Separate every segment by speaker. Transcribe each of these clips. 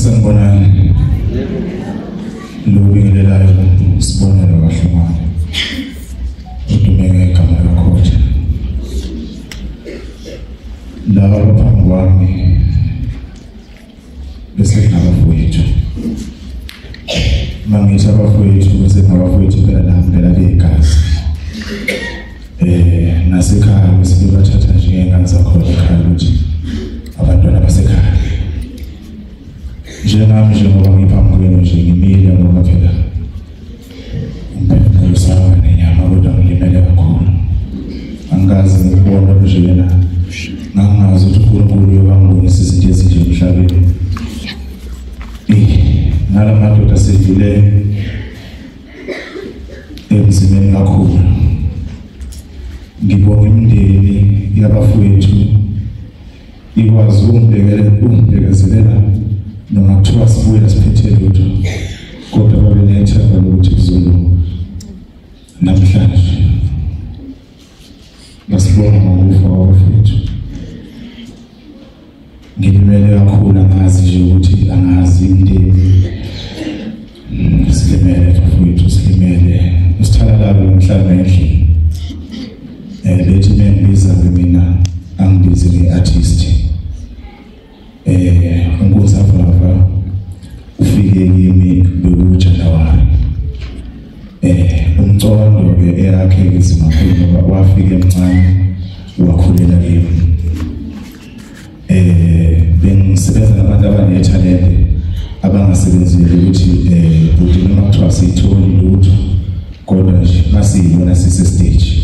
Speaker 1: sanibonani lobingelelayo sibonela kahlumane udumeke igama lakho laba baphambi kwami bese ngabafowethu mangisho abafowethu bese ngabafowethu phela nami legazi nasekhaya bese bathatha njengengane zakhona ekhaya ukuthi abantwana basekhaya njengoba ngiphambi kwenu nje ngimile ngoba phela umphefumulo sawa nenyama kodwa ngilimele kakhulu angazi ngibona njena ngangazi ukuthi uNkulunkulu uyabangibonisa izinto ezinje emhlabeni nala madoda asedlule emzimeni kakhulu ngibonga imindeni yabafowethu ikwazi ukungibekezelela noma kuthiwa sibuye siphethe lutho kodwa babenethemba lokuthi kuzolunga namhlanje basibona ngokufa kwabafowethu ngilimele kakhulu angazi nje ukuthi angazi imindeni silimele bafowethu silimele usithalala emhlabeni endlini lethi mengibiza mina angibize nge-artist uNkosazana ufike kimi bekuJanuwari umcondo ke yakhe izimakhulu ngoba wafika emncane wakhulela kimi bengisebenza nabantu abanethalente abangasebenzeli ukuthi ukuthi noma kuthiwa siyitholi lutho kodwa nje masiyibona sise stage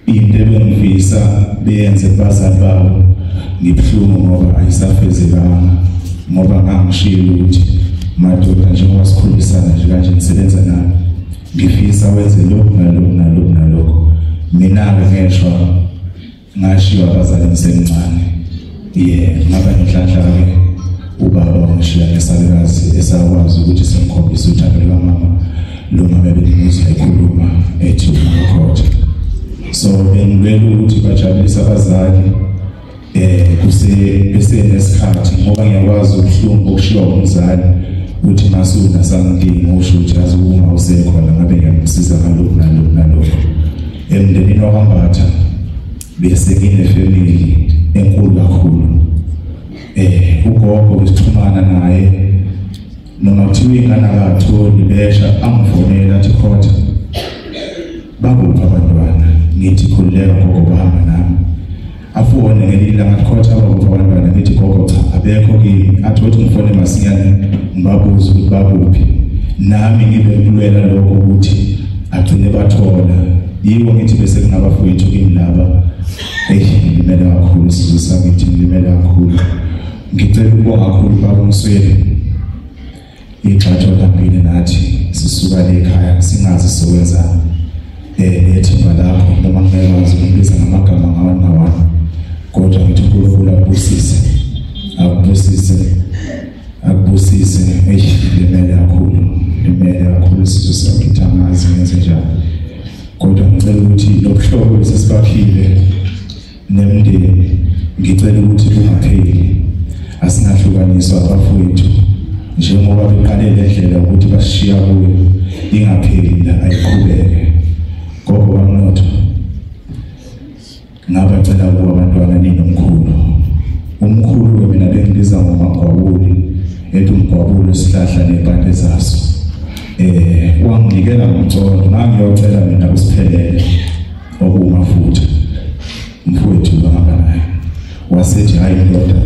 Speaker 1: into ebengifisa beyenze bazali babo ngibhlungu ngoba ayisafezekanga ngoba ngangishilo ukuthi madoda njengoba sikhulisana nje kanje nisebenza nami ngifisa wenze lokho nalokho mina-ke ngeshwa ngashiwa abazali ngisemncane ngaba nenhlanhla-ke ubaba wangishiya nesabekazi esakwazi ukuthi simkhombise uthando lukamama lo mama ebengimuzwa ekhuluma ethi umakhotha so bengibeka ukuthi bajabulisa abazali kusenesikhathi ngoba ngiyakwazi ubuhlungu okushiwa umzali uthi masuna sangidinga usho ukuthi azuma usekhona ngabe ngiyamsiza ngalokho emndenini wakwambatha bese ngine-family enkulu kakhulu ugogo besixhumana naye noma kuthiwa ingane akatholi besha angifonela athi khotha bakuphi abantwana ngithi khululeka gogo bahamba nami afone ngelilanga khotha bakuphi abantwana ngithi gogo cha abekho kimi athi ukuthi ngifone masinyane ngibabuza ukuthi bakuphi nami ngibe ngilwela lokho ukuthi agcine bathola yiwo ngithi bese kunabafowethu kimi laba ngilimele kakhulu isizwe sami ngithi ngilimele kakhulu ngicela ukubonga kakhulu baba Msweli ixhatsho lambili nathi sisuka ekhaya singazi sokwenza nethemba lakho noma ngekwazi ukubiza ngamagama ngawana kodwa ngithi uNkulunkulu akubusise limele kakhulu isizwe sami ngithi angazi ngenze njani kodwa ngicela ukuthi lobuhlobo sesibakhile nemndeni ngicela ukuthi kungapheli asinahlukaniswa abafowethu njengoba beqale lendlela ukuthi bashiya kuyo ingapheli la ayiqhubeke gogo bamnotho ngabacela ukuba abantwana umkhulu mina bengibiza ngomagwabuli ethi umgwabulo sihlahla nebhande zaso wanginikela ngomcondo ngangiyocela mina kusiphelele okumafutha mfowethu bahamba naye wasethi hayi ndoda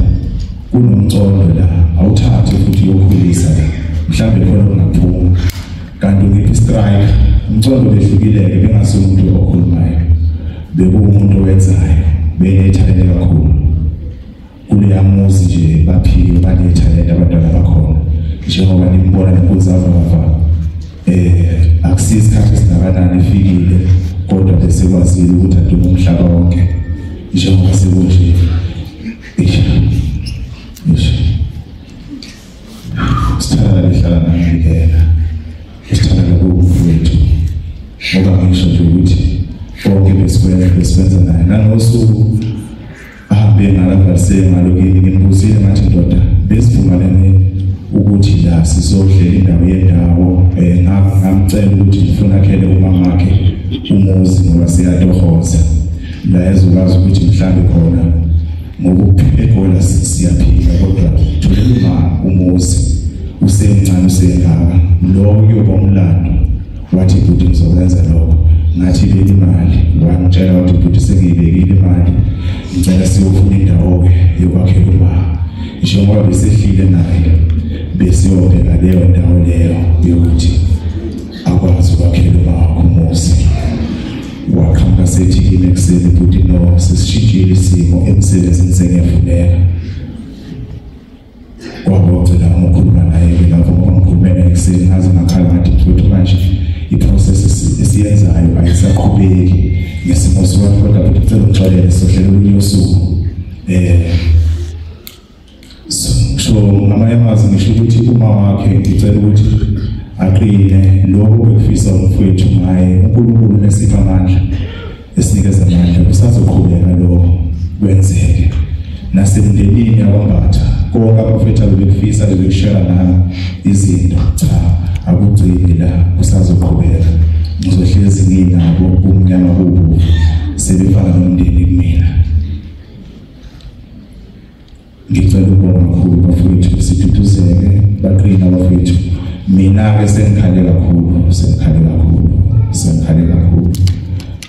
Speaker 1: kunomcondo la awuthathe futhi yokhulisa la mhlambe khona kungaphuma kanti ngiphi strike umcondo lehlukileke bengasumuntu okhulumayo bekuwumuntu owenzayo benethalente kakhulu kule yamuzi nje baphile banethalente abantwana bakhona njengoba nimbona nenkuzavava akusizi isikhathi esingakanani efikile kodwa bese kwazile ukuthi adume umhlaba wonke njengoba sekunje sithala lihlala nangikela sithala kubufowethu ngoba ngisho nje ukuthi bonke besikwenza naye nanosuku ahambe ngalapha ngalo kimi ngimbuzile ngathi ndoda besivumelane ukuthi la sizodlela indawo yendawo ngamcela ukuthi ngifuna akhele umama wakhe umuzi ngoba siyatohoza la ezokwazi ukuthi mhlambe khona ngokuphekela siyaphila kodwa tholela umuzi usemncane usengaka lokho kuyoba umlando wathi ukuthi ngizokwenza lokho ngathi le imali wangitshela ukuthi ukuthi sengiyibekile imali ngicela siyofuna indawo yokwakhela umama isho ngoba besehlile naye besiyobheka leyo ndawo leyo yokuthi akwazi ukwakhela umama umuzi wakhamba sethi kimi ekuseni ukuthi no sesishintshile isimo emsebenzini sengiyavuleka kwabocela ukukhuluma naye lapho ngikhulume naye ekuseni ngaze ngakhala ngathi mfowethu manje iprocess esiyenzayo ayisaqhubeki ngesimo sokuthi kodwa futhi uxolele sohlelo losuku so ngamanye amazwi ngisho ukuthi uma wakhe ngicela ukuthi aqine lokho bekufisa umfowethu ngaye uNkulunkulu nesipha amandla esinikeza amandla kusazoqhubeka lokho kwenzeke nasemndenini yakwambatha konke abafethu abekufisa bekushare nami izinto cha akugcini la kusazoqhubeka ngizohlezi nginabo umnyama kubo sebefana nomndeni kumina ngicela ukubonga kakhulu bafethu sithutuzeke baqina bafethu mina ke sengikhale kakhulu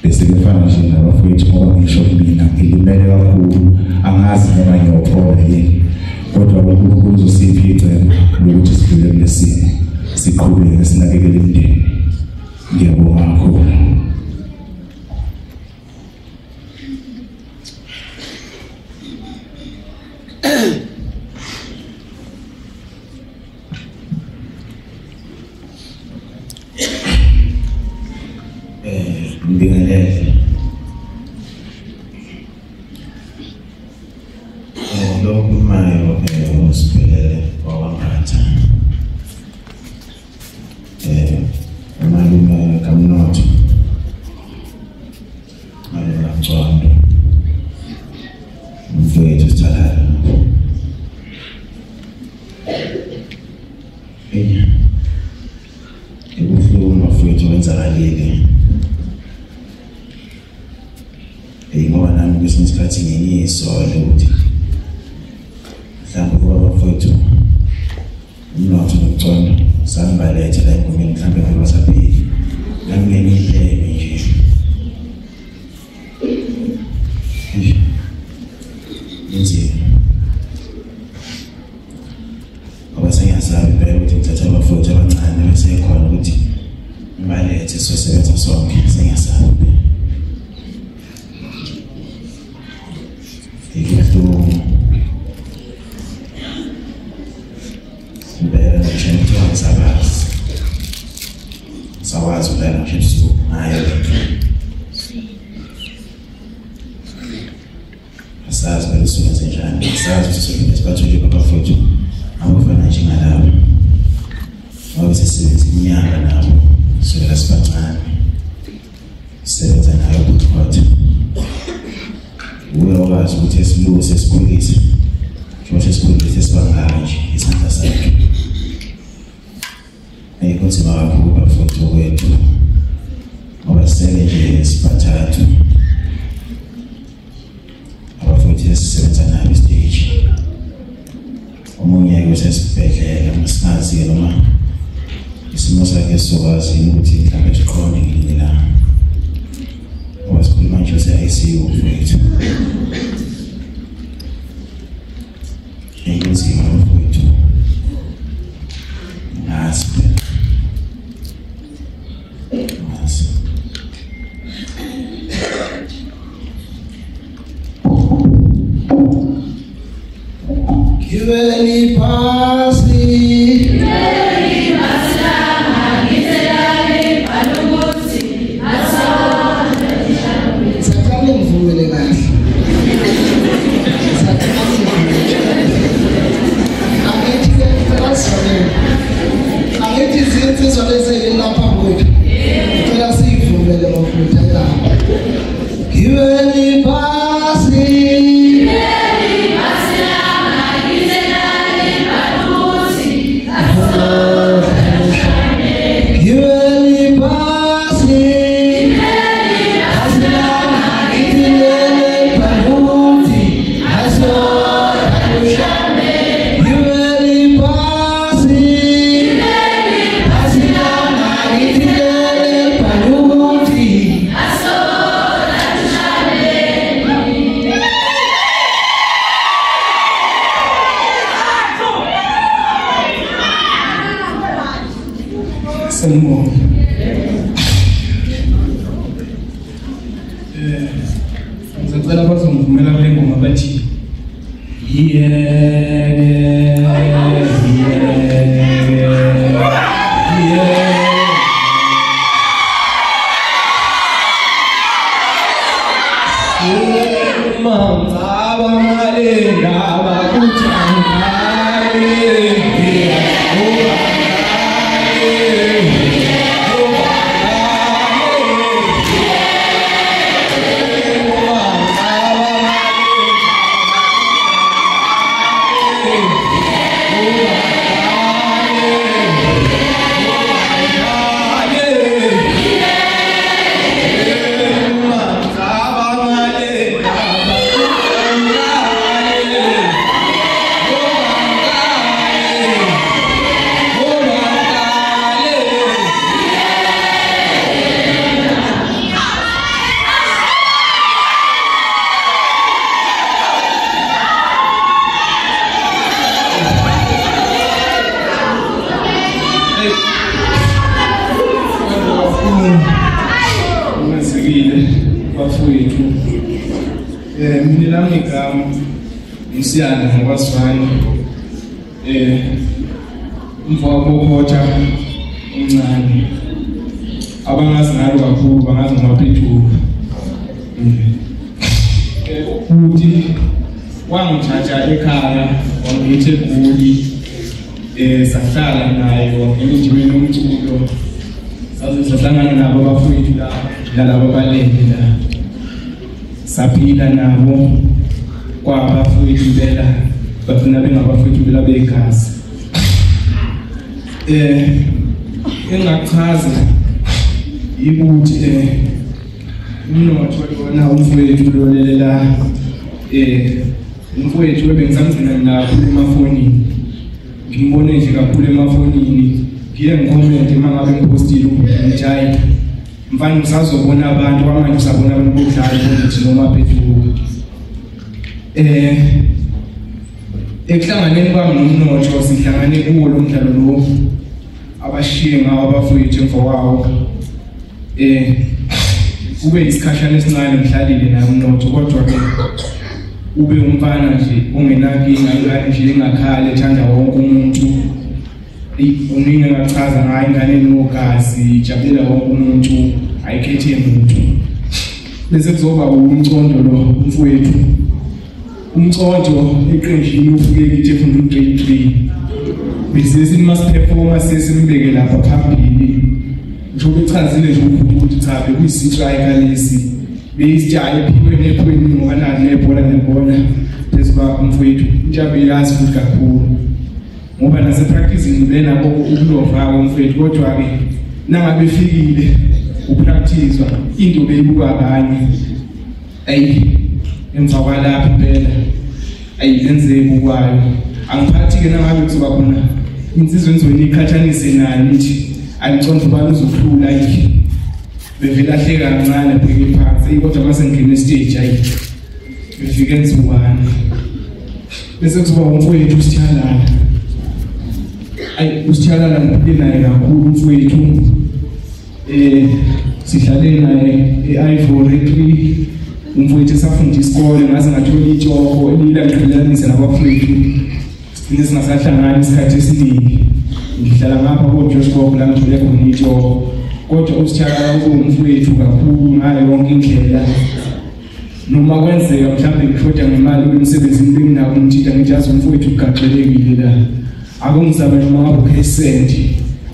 Speaker 1: bese kufana nje nabafethu ngoba ngisho mina ngilimele kakhulu angazi noma ngiyophola yini kodwa uNkulunkulu uzosipha icebo lokuthi sidlule kulesimo siqhubeke sinakekele imindeni ngiyabonga kakhulu
Speaker 2: Mbingelele lokhu mayo usiphelele wakwambatha malume kaMnotho malume kaMcondo mfowethu Sithalala ekuhluma mfowethu wenzakalile ngoba nami kwesinye isikhathi ngiyisola ukuthi mhlawumbe kuba bafowethu uMnotho noMcondo sangibalethe la engomeni mhlawumbe ngabasaphili nami ngengihlebe nje inzima ngoba sengiyasabi phela ukuthi ngithatha abafowethu abancane besekhona ukuthi ngibalethe sizosebenza sonke sengiyasabi sawazi udala nje usuku naye asazi besuka njani asazi usuku esibathule babafowethu abafana njengalabo ngoba sisebenza iminyaka nabo sivela sibancane sisebenza nayo ukuthi uyawazi ukuthi esiluku sesikhulisa njengoba sesikhulisa sibangaka nje isandla sakhe ayikho kakhulu bafowethu wethu ngoba sele nje siphathathu abafowethu esisebenza nabo istage omunye ayesesibhedlela masingazi noma isimo sakhe sokwazi ukuthi mhlawumbe siqonde ngelinye la wasikhuluma nje se-ICU mfowethu inzima mfowethu nasi
Speaker 3: Kiveli pasi
Speaker 4: Give any passing,
Speaker 3: Sanibonga. Ngicela bazongivumela kule ngoma bathi Msiyana ngokwasifana umfowabo umncane abangazi ngalo kakhulu bangazi ngamaphethulu ukuthi wangithatha ekhaya wangithi eGoli sahlala naye wangenijimeni umculo sahlangana nabo abafowethu la labo balende la saphila nabo kwabafowethu bela bafuna bengabafowethu bela begazi engachaza ukuthi umnotho wona umfowethu lolelela umfowethu ebengizamgcina kakhulu emafonini ngimbone nje kakhulu emafonini ngiye ngicomment mangabe ngipostile umjayi mfana usazobona abantu kwamanje usabona abantu bodlala ukuthi noma phezulu ekuhlanganeni kwami nomnotho sihlangane kuwo lo mdlalo lo abashiye ngawo abafowethu emva kwawo kube isikhashana esincane mhlalile naye umnotho kodwa ke ube umfana nje ongenankinga ingane nje engakhali ethanda wonke umuntu uningi engachaza ngayo ingane enogazi ijabulela wonke umuntu ayikhethe umuntu bese kuzoba umcondo lo umfowethu umcondo eqenjini ufike kithi efunda grade 3 bese sinima performa sesimbeke lapha phambili njobe echazile nje ukuthi cha bekuyisitrike lesi beyisijaya ephiwe nephweni ngoba nebhola nebona bese ba umfowethu injabe yazi futhi kakhulu ngoba nase practicing lena ukulova umfowethu kodwa ke nangabe efikile upractice into beyibuka abanye emva kwalapha impela ayenzeki kwayo angiphathi ke nangabe kuzoba khona insizwe enzweni ikhathanise nayo nithi angiconda ubani uzohlula yiki bevela hleka kancane bheke phansi kodwa mase ngene stage befike nzubana bese kuzoba umfowethu usithandana usithandana naye kakhulu umfowethu sihlale naye e-Ivory 3 umfowethu safunda isikole ngaze ngathola itshoko elila ngiqhelelanisa nabafowethu sine singasahlangana isikhathi esiningi ngihlala ngapha koJoshua la ngithole khona itshoko kodwa usithandana umfowethu kakhulu ngayo yonke indlela noma kwenzeka mhlawumbe ngishoda ngemali emsebenzini benginako umthitha ngijazi umfowethu ugaxelekile la akungisaba noma ngabe ukhesendi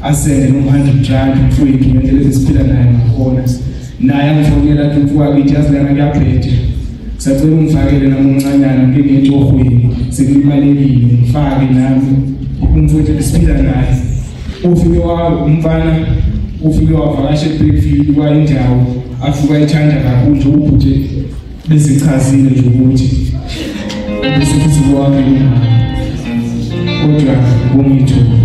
Speaker 3: asende noma 100 rand mfowethu ngendlela esiphila naye ngakhona naye angifonela ukuthi mfowethu ijazi lana kuyaphethe sacela ungifakele nami umncanyana ngingetohweni sekulimalekile ngifake nami umfowethu esiphila naye ufike umfana ufike wavakasha eBreakfield kwayindawo afuka ethanda kakhulu nje ubhuti besichazile nje ukuthi bese kuzikwami kodwa ngomtho